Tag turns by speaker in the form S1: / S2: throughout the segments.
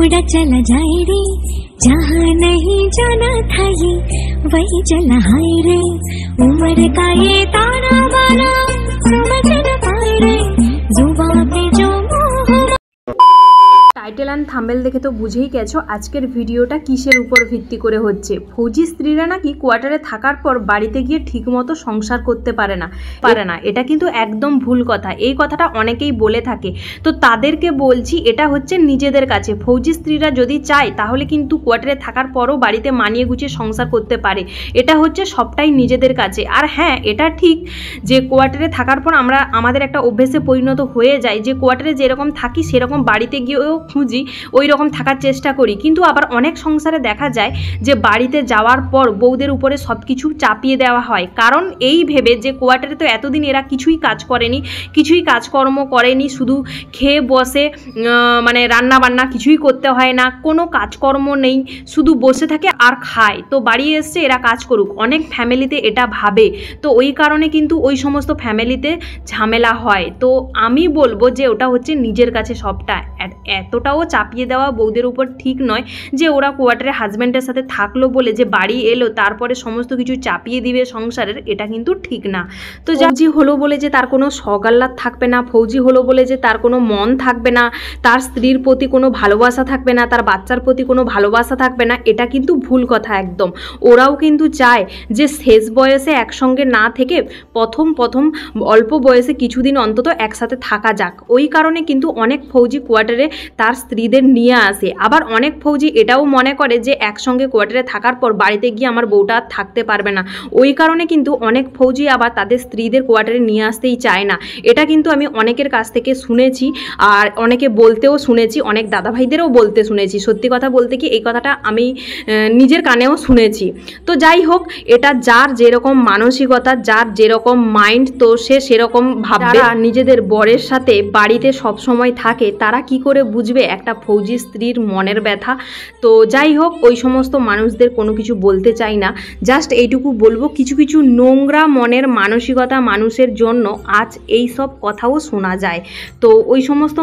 S1: उड़ा चला जाए रे, जहाँ नहीं जाना था ये वही चला हाय रे। उम्र का ये ताना बाना समझ न पाए रे, जुबान पे जो
S2: টাইটেল অ্যান্ড থাম্বনেল দেখে তো বুঝেই গেছো আজকের ভিডিওটা কিসের উপর ভিত্তি করে হচ্ছে। ফৌজি স্ত্রীরা নাকি কোয়ার্টারে থাকার পর বাড়িতে গিয়ে ঠিকমতো সংসার করতে পারে না। এটা কিন্তু একদম ভুল কথা। এই কথাটা অনেকেই বলে থাকে, তো তাদেরকে বলছি এটা হচ্ছে নিজেদের কাছে। ফৌজি স্ত্রীরা যদি চায় তাহলে কিন্তু কোয়ার্টারে থাকার পরও বাড়িতে মানিয়ে গুছিয়ে সংসার করতে পারে। এটা হচ্ছে সবটাই নিজেদের কাছে। আর হ্যাঁ, এটা ঠিক যে কোয়ার্টারে থাকার পর আমাদের একটা অভ্যেসে পরিণত হয়ে যায় যে কোয়ার্টারে যেরকম থাকি সেরকম বাড়িতে গিয়েও খুঁজি, ওই রকম থাকার চেষ্টা করি। কিন্তু আবার অনেক সংসারে দেখা যায় যে বাড়িতে যাওয়ার পর বউদের উপরে সব কিছু চাপিয়ে দেওয়া হয়, কারণ এই ভেবে যে কোয়ার্টারে তো এতদিন এরা কিছুই কাজ করেনি, কিছুই কাজকর্ম করেনি, শুধু খেয়ে বসে, মানে রান্না বান্না কিছুই করতে হয় না, কোনো কাজকর্ম নেই, শুধু বসে থাকে আর খায়, তো বাড়ি এসছে এরা কাজ করুক। অনেক ফ্যামিলিতে এটা ভাবে, তো ওই কারণে কিন্তু ওই সমস্ত ফ্যামিলিতে ঝামেলা হয়। তো আমি বলবো যে ওটা হচ্ছে নিজের কাছে সবটা। এতটাও চাপিয়ে দেওয়া বউদের উপর ঠিক নয় যে ওরা কোয়ার্টারে হাজব্যান্ডের সাথে থাকলো বলে যে বাড়ি এলো তারপরে সমস্ত কিছু চাপিয়ে দিবে সংসারের, এটা কিন্তু ঠিক না। তো ফৌজি হলো বলে যে তার কোনো সগাল্লাদ থাকবে না, ফৌজি হলো বলে যে তার কোনো মন থাকবে না, তার স্ত্রীর প্রতি কোনো ভালোবাসা থাকবে না, তার বাচ্চার প্রতি কোনো ভালোবাসা থাকবে না, এটা কিন্তু ভুল কথা একদম। ওরাও কিন্তু চায় যে শেষ বয়সে একসঙ্গে না থেকে প্রথম অল্প বয়সে কিছুদিন অন্তত একসাথে থাকা যাক। ওই কারণে কিন্তু অনেক ফৌজি কোয়ার্টারে তার স্ত্রীদের নিয়ে আসে। আবার অনেক ফৌজি এটাও মনে করে যে একসঙ্গে কোয়ার্টারে থাকার পর বাড়িতে গিয়ে আমার বউটা আর থাকতে পারবে না। ওই কারণে কিন্তু অনেক ফৌজি আবার তাদের স্ত্রীদের কোয়ার্টারে নিয়ে আসতেই চায় না। এটা কিন্তু আমি অনেকের কাছ থেকে শুনেছি, আর অনেকে বলতেও শুনেছি, অনেক দাদাভাইদেরও বলতে শুনেছি। সত্যি কথা বলতে কি এই কথাটা আমি নিজের কানেও শুনেছি। তো যাই হোক, এটা যার যেরকম মানসিকতা, যার যেরকম মাইন্ড, তো সে সেরকম ভাববে। নিজেদের বরের সাথে বাড়িতে সব সময় থাকে তারা কি করে বুঝবে একটা ফৌজি স্ত্রীর মনের ব্যথা। তো যাই হোক, ওই সমস্ত মানুষদের কোনো কিছু বলতে চাই না, জাস্ট এইটুকু বলবো কিছু কিছু নোংরা মনের মানসিকতা মানুষের জন্য আজ এই সব কথাও শোনা যায়। তো ওই সমস্ত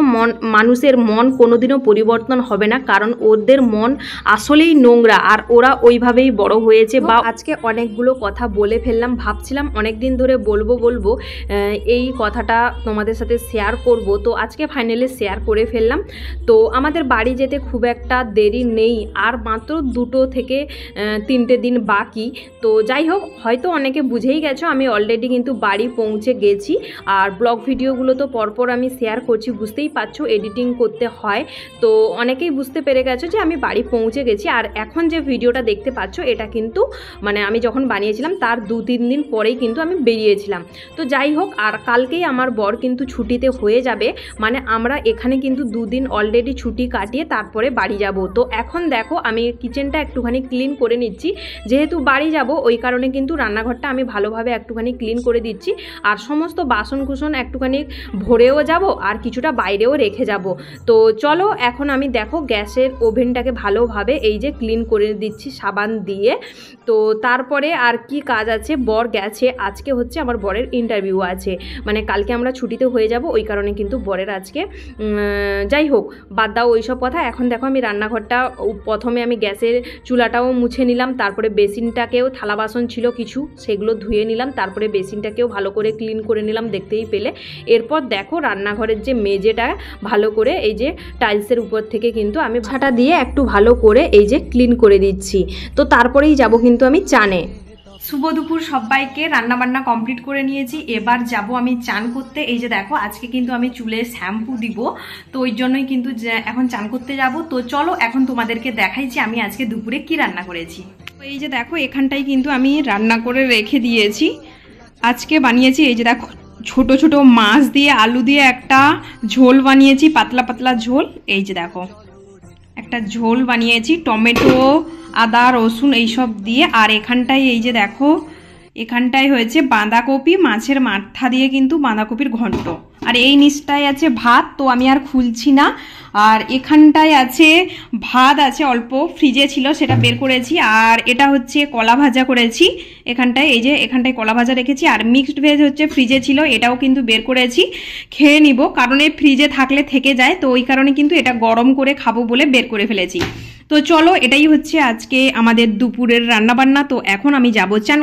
S2: মানুষের মন কোনোদিনও পরিবর্তন হবে না, কারণ ওদের মন আসলেই নোংরা আর ওরা ওইভাবেই বড় হয়েছে। বা আজকে অনেকগুলো কথা বলে ফেললাম, ভাবছিলাম অনেক দিন ধরে বলবো এই কথাটা তোমাদের সাথে শেয়ার করব, তো আজকে ফাইনালি শেয়ার করে ফেললাম। তো আমাদের বাড়ি যেতে খুব একটা দেরি নেই, আর মাত্র 2 থেকে 3টে দিন বাকি। তো যাই হোক, হয়তো অনেকে বুঝেই গেছো আমি অলরেডি কিন্তু বাড়ি পৌঁছে গেছি। আর ব্লগ ভিডিওগুলো তো পরপর আমি শেয়ার করছি, বুঝতেই পারছো এডিটিং করতে হয়, তো অনেকেই বুঝতে পেরে গেছো যে আমি বাড়ি পৌঁছে গেছি। আর এখন যে ভিডিওটা দেখতে পাচ্ছ এটা কিন্তু মানে আমি যখন বানিয়েছিলাম তার 2-3 দিন পরেই কিন্তু আমি বেরিয়েছিলাম। তো যাই হোক, আর কালকেই আমার বর কিন্তু ছুটিতে হয়ে যাবে, মানে আমরা এখানে কিন্তু 2 দিন অলরেডি ছুটি কাটিয়ে তারপরে বাড়ি যাব। তো এখন দেখো আমি কিচেনটা একটুখানি ক্লিন করে নিচ্ছি, যেহেতু বাড়ি যাব ওই কারণে কিন্তু রান্নাঘরটা আমি ভালোভাবে একটুখানি ক্লিন করে দিচ্ছি। আর সমস্ত বাসনকুসন একটুখানি ভরেও যাব আর কিছুটা বাইরেও রেখে যাব। তো চলো এখন আমি দেখো গ্যাসের ওভেনটাকে ভালোভাবে এই যে ক্লিন করে দিচ্ছি সাবান দিয়ে। তো তারপরে আর কি কাজ আছে, বর গেছে, আজকে হচ্ছে আমার বরের ইন্টারভিউ আছে, মানে কালকে আমরা ছুটিতে হয়ে যাব ওই কারণে কিন্তু বরের আজকে। যাই হোক, বাদ দাও ওইসব কথা। এখন দেখো আমি রান্নাঘরটা প্রথমে আমি গ্যাসের চুলাটাও মুছে নিলাম, তারপরে বেসিনটাকেও, থালা বাসন ছিল কিছু সেগুলো ধুয়ে নিলাম, তারপরে বেসিনটাকেও ভালো করে ক্লিন করে নিলাম, দেখতেই পেলে। এরপর দেখো রান্নাঘরের যে মেঝেটা ভালো করে এই যে টাইলসের উপর থেকে কিন্তু আমি ছাটা দিয়ে একটু ভালো করে এই যে ক্লিন করে দিচ্ছি। তো তারপরেই যাব কিন্তু আমি চানে। শুভ দুপুর সবাইকে, রান্নাবান্না কমপ্লিট করে নিয়েছি, এবার যাব আমি চান করতে। এই যে দেখো আজকে কিন্তু আমি চুলে শ্যাম্পু দিব, তো ওই জন্যই কিন্তু এখন চান করতে যাব। তো চলো এখন তোমাদেরকে দেখাইছি আমি আজকে দুপুরে কি রান্না করেছি। তো এই যে দেখো এখানটাই কিন্তু আমি রান্না করে রেখে দিয়েছি। আজকে বানিয়েছি এই যে দেখো ছোট ছোট মাছ দিয়ে আলু দিয়ে একটা ঝোল বানিয়েছি, পাতলা পাতলা ঝোল। এই যে দেখো একটা ঝোল বানিয়েছি টমেটো, আদা, রসুন এইসব দিয়ে। আর এখানটায় এই যে দেখো এখানটায় হয়েছে বাঁধাকপি, মাছের মাথা দিয়ে কিন্তু বাঁধাকপির ঘন্ট। আর এই নিচটায় আছে ভাত, তো আমি আর খুলছি না। আর এখানটায় আছে ভাত, আছে অল্প ফ্রিজে ছিল সেটা বের করেছি। আর এটা হচ্ছে কলা ভাজা করেছি এখানটায়, এই যে এখানটায় কলা ভাজা রেখেছি। আর মিক্সড ভেজ হচ্ছে ফ্রিজে ছিল, এটাও কিন্তু বের করেছি, খেয়ে নিব, কারণ এই ফ্রিজে থাকলে থেকে যায়, তো ওই কারণে কিন্তু এটা গরম করে খাবো বলে বের করে ফেলেছি। তো চলো, এটাই হচ্ছে আজকে আমাদের দুপুরের রান্নাবান্না। তো এখন আমি যাবো চান।